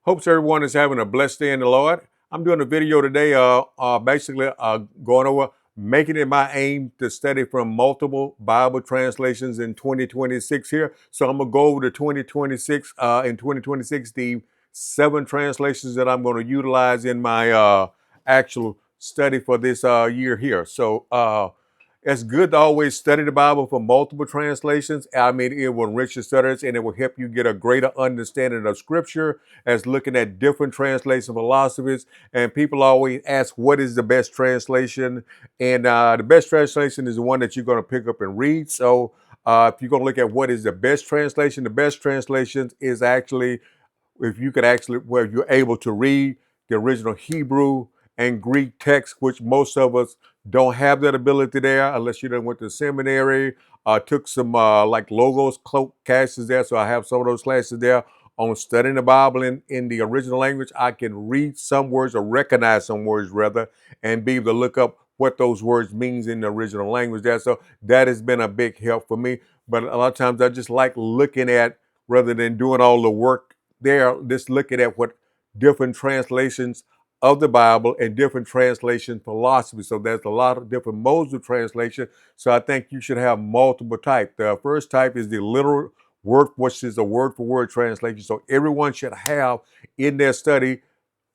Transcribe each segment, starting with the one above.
Hopes everyone is having a blessed day in the Lord. I'm doing a video today, basically going over making it my aim to study from multiple Bible translations in 2026 here. So I'm gonna go over the 2026 in 2026 the 7 translations that I'm going to utilize in my actual study for this year here. So it's good to always study the Bible from multiple translations. I mean, it will enrich your studies and it will help you get a greater understanding of Scripture as looking at different translation philosophies. And people always ask, what is the best translation? And the best translation is the one that you're going to pick up and read. So if you're going to look at what is the best translation is actually if you could actually, where you're able to read the original Hebrew and Greek text, which most of us don't have that ability there unless you done went to seminary, took some like logos classes there. So I have some of those classes there on studying the Bible in the original language. I can read some words or recognize some words rather, and be able to look up what those words means in the original language there. So that has been a big help for me. But a lot of times I just like looking at rather than doing all the work there, just looking at what different translations of the Bible and different translation philosophies. So there's a lot of different modes of translation. So I think you should have multiple types. The first type is the literal word, which is a word for word translation. So everyone should have in their study,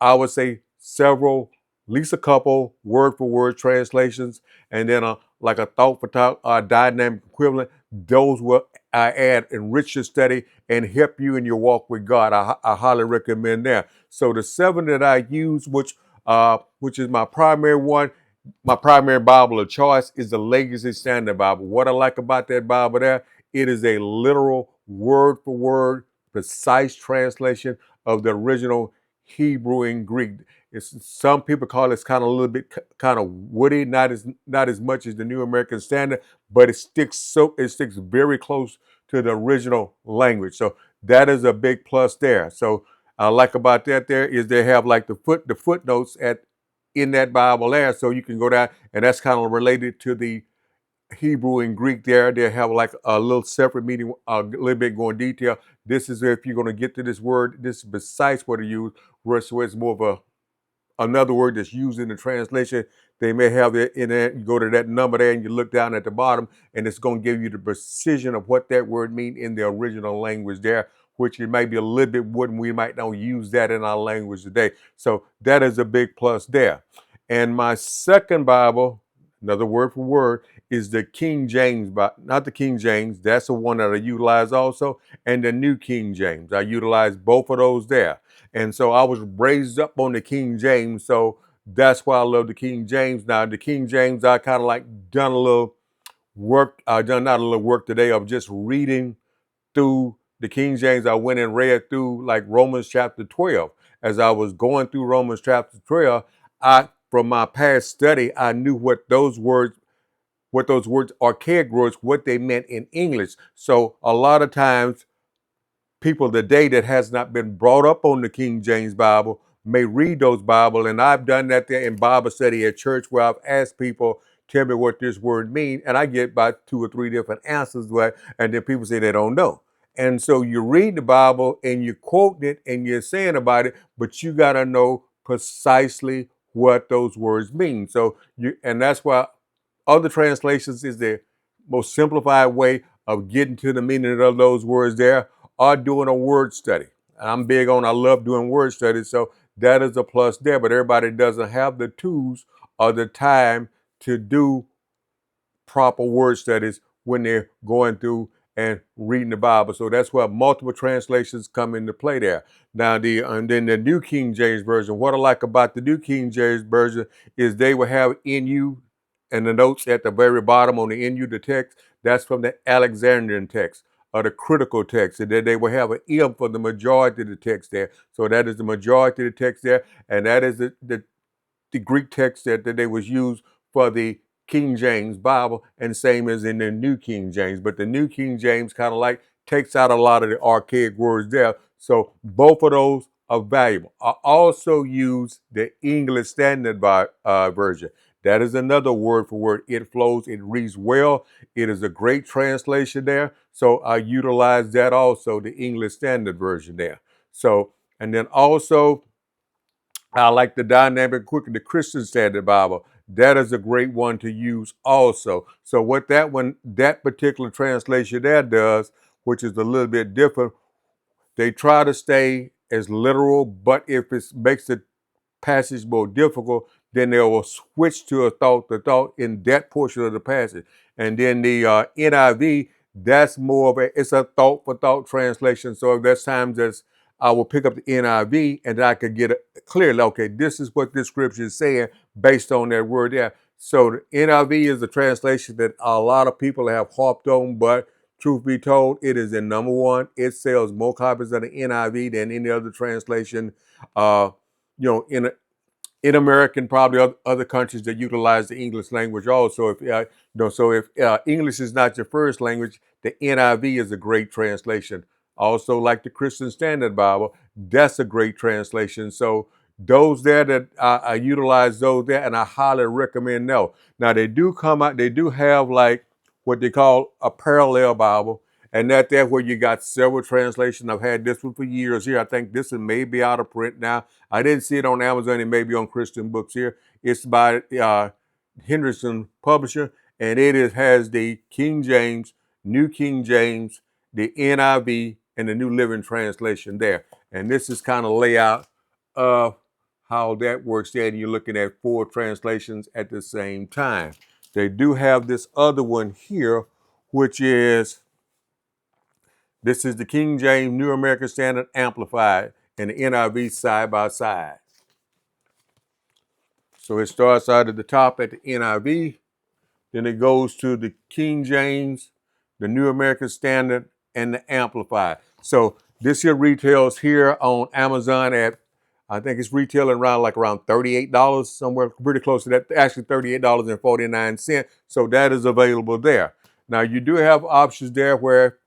I would say several, at least a couple word for word translations, and then like a thought for thought dynamic equivalent. Those will add, enrich your study, and help you in your walk with God. I highly recommend that. So the 7 that I use, which is my primary one, my primary Bible of choice is the Legacy Standard Bible. What I like about that Bible there, it is a literal word for word, precise translation of the original Hebrew and Greek. It's, some people call it kind of a little bit kind of woody, not as much as the New American Standard, but it sticks very close to the original language. So that is a big plus there. So I like about that there is they have like the footnotes at in that Bible there, so you can go down, and that's kind of related to the Hebrew and Greek there. They have like a little separate meaning, a little bit more detail. This is if you're going to get to this word, this is precise what to use, whereas it's more of another word that's used in the translation. They may have it in there. You go to that number there and you look down at the bottom, and it's going to give you the precision of what that word means in the original language there, which it might be a little bit wooden. We might not use that in our language today. So that is a big plus there. And my second Bible, another word for word, is the King James, not the King James. That's the one that I utilize also, and the New King James. I utilize both of those there. And so I was raised up on the King James, so that's why I love the King James. Now the King James, I kind of like done a little work. I done not a little work today of just reading through the King James. I went and read through like Romans chapter 12. As I was going through Romans chapter 12, I from my past study, I knew what those words, archaic words, what they meant in English. So a lot of times people today that has not been brought up on the King James Bible may read those Bible, and I've done that there in Bible study at church where I've asked people, tell me what this word means, and I get about 2 or 3 different answers, and then people say they don't know. And so you read the Bible and you quote it and you're saying about it, but you got to know precisely what those words mean. So and that's why other translations is the most simplified way of getting to the meaning of those words there, or doing a word study. I love doing word studies, so that is a plus there, but everybody doesn't have the tools or the time to do proper word studies when they're going through and reading the Bible. So that's where multiple translations come into play there. Now and then the New King James Version. What I like about the New King James Version is they will have in you and the notes at the very bottom on the NU the text. That's from the Alexandrian text or the critical text, and then they will have an M for the majority of the text there. So that is the majority of the text there, and that is the Greek text that they was used for the King James Bible, and same as in the New King James. But the New King James kind of like takes out a lot of the archaic words there. So both of those are valuable. I also use the English Standard Version. That is another word for word. It flows, it reads well. It is a great translation there. So I utilize that also, the English Standard Version there. So And then also, I like the Dynamic Quicker, the Christian Standard Bible. That is a great one to use also. So what that particular translation there does, which is a little bit different, they try to stay as literal, but if it makes the passage more difficult, then they will switch to a thought to thought in that portion of the passage. And then the NIV, that's more of it's a thought for thought translation. So if there's times that I will pick up the NIV and I could get it clearly, okay, this is what this scripture is saying based on that word there. So the NIV is a translation that a lot of people have harped on, but truth be told, it is in number one. It sells more copies of the NIV than any other translation. Uh, in America and probably other countries that utilize the English language also. If English is not your first language, the NIV is a great translation. Also, like the Christian Standard Bible, that's a great translation. So those there that I utilize those there, and I highly recommend them. Now they do come out. They do have like what they call a parallel Bible. And that's where you got several translations. I've had this one for years here. I think this one may be out of print now. I didn't see it on Amazon. It may be on Christian Books here. It's by Henderson Publisher, and has the King James, New King James, the NIV, and the New Living Translation there. And this is kind of layout of how that works there. And you're looking at four translations at the same time. They do have this other one here, which is this is the King James New American Standard Amplified and the NIV side by side. So it starts out at the top at the NIV, then it goes to the King James, the New American Standard, and the Amplified. So this here retails here on Amazon at, I think it's retailing around $38, somewhere pretty close to that, actually $38.49. So that is available there. Now you do have options there where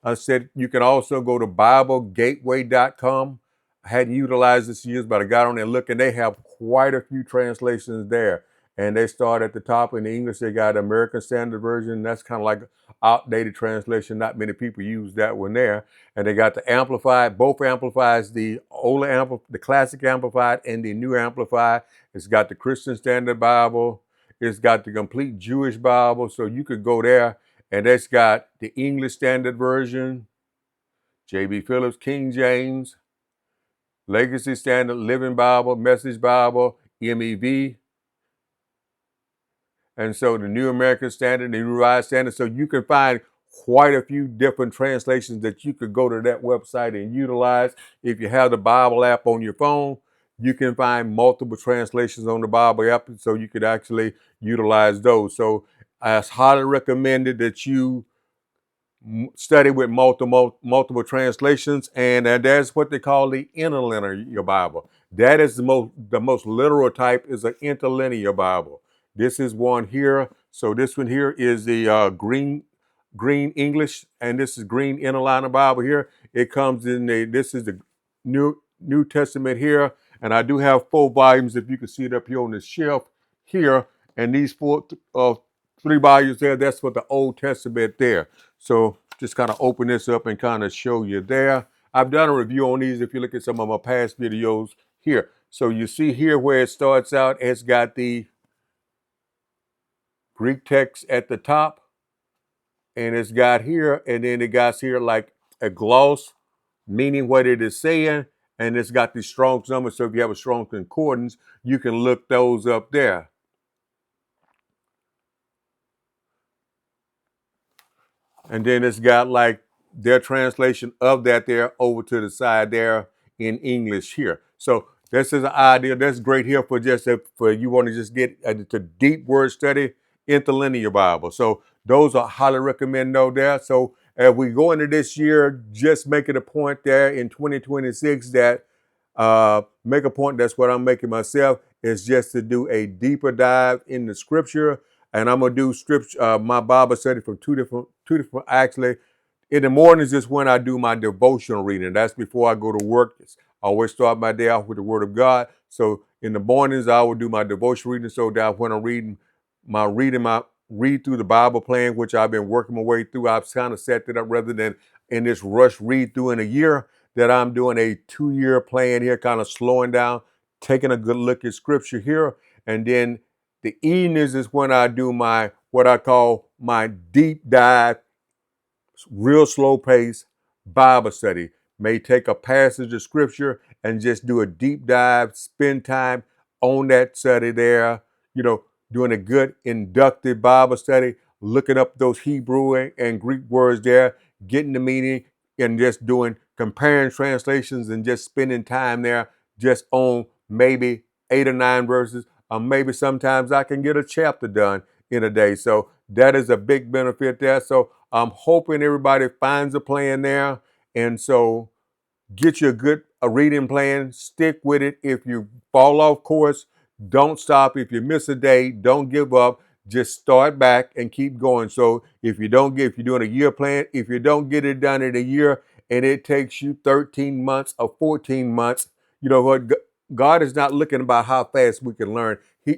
I said you can also go to BibleGateway.com. I hadn't utilized this years, but I got on there looking. They have quite a few translations there. And they start at the top in the English. They got American Standard Version. That's kind of like outdated translation. Not many people use that one there. And they got the Amplified. Both Amplifieds, the the Classic Amplified and the New Amplified. It's got the Christian Standard Bible. It's got the Complete Jewish Bible. So you could go there. And that's got the English Standard Version, J.B. Phillips, King James, Legacy Standard, Living Bible, Message Bible, MEV, and so the New American Standard, the New Revised Standard. So you can find quite a few different translations that you could go to that website and utilize. If you have the Bible app on your phone, you can find multiple translations on the Bible app, so you could actually utilize those. So it's highly recommended that you study with multiple translations, and that's what they call the interlinear Bible. That is the most literal type is an interlinear Bible. This is one here. So this one here is the green English, and this is green interlinear Bible here. It comes in this is the New Testament here, and I do have 4 volumes. If you can see it up here on the shelf here, and these 3 volumes there, that's for the Old Testament there. So just kind of open this up and kind of show you there. I've done a review on these if you look at some of my past videos here. So you see here where it starts out, it's got the Greek text at the top, and it's got here, and then it got here like a gloss, meaning what it is saying, and it's got these Strong's numbers. So if you have a Strong concordance, you can look those up there. And then it's got like their translation of that there over to the side there in English here. So this is an idea that's great here for just for you want to just get to deep word study, interlinear Bible. So those are highly recommend though there. So as we go into this year, just making a point there in 2026 that make a point. That's what I'm making myself is just to do a deeper dive in the scripture. And I'm gonna do scripture, my Bible study from two different actually. In the mornings is when I do my devotional reading. That's before I go to work. I always start my day off with the Word of God. So in the mornings I will do my devotional reading. So that when I'm reading my read through the Bible plan, which I've been working my way through, I've kind of set it up rather than in this rush read through in a year. that I'm doing a 2-year plan here, kind of slowing down, taking a good look at scripture here. And then the evenings is when I do my what I call my deep dive, real slow pace Bible study. May take a passage of scripture and just do a deep dive, spend time on that study there, you know, doing a good inductive Bible study, looking up those Hebrew and Greek words there, getting the meaning, and just doing comparing translations and just spending time there just on maybe 8 or 9 verses, or maybe sometimes I can get a chapter done in a day. So that is a big benefit there. So I'm hoping everybody finds a plan there. And so get you a reading plan, stick with it. If you fall off course, don't stop. If you miss a day, don't give up. Just start back and keep going. So if you're doing a year plan, if you don't get it done in a year and it takes you 13 months or 14 months, you know what? God is not looking about how fast we can learn. He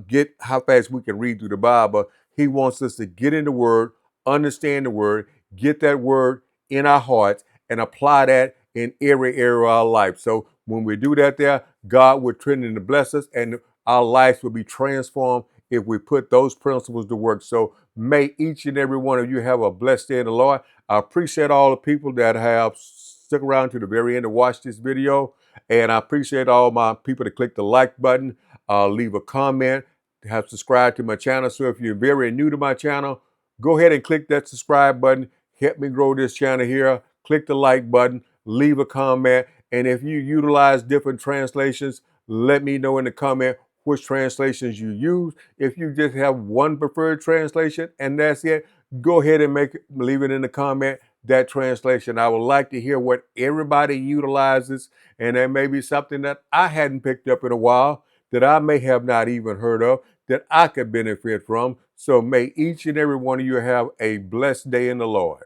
get how fast we can read through the Bible. He wants us to get in the Word, understand the Word, get that Word in our hearts, and apply that in every area of our life. So when we do that there, God will trend to bless us and our lives will be transformed if we put those principles to work. So may each and every one of you have a blessed day in the Lord. I appreciate all the people that have stuck around to the very end to watch this video. And I appreciate all my people to click the like button, leave a comment, have subscribed to my channel. So if you're very new to my channel, go ahead and click that subscribe button. Help me grow this channel here. Click the like button, leave a comment. And if you utilize different translations, let me know in the comment which translations you use. If you just have one preferred translation and that's it, go ahead and leave it in the comment, that translation. I would like to hear what everybody utilizes, and there may be something that I hadn't picked up in a while that I may have not even heard of that I could benefit from. So may each and every one of you have a blessed day in the Lord.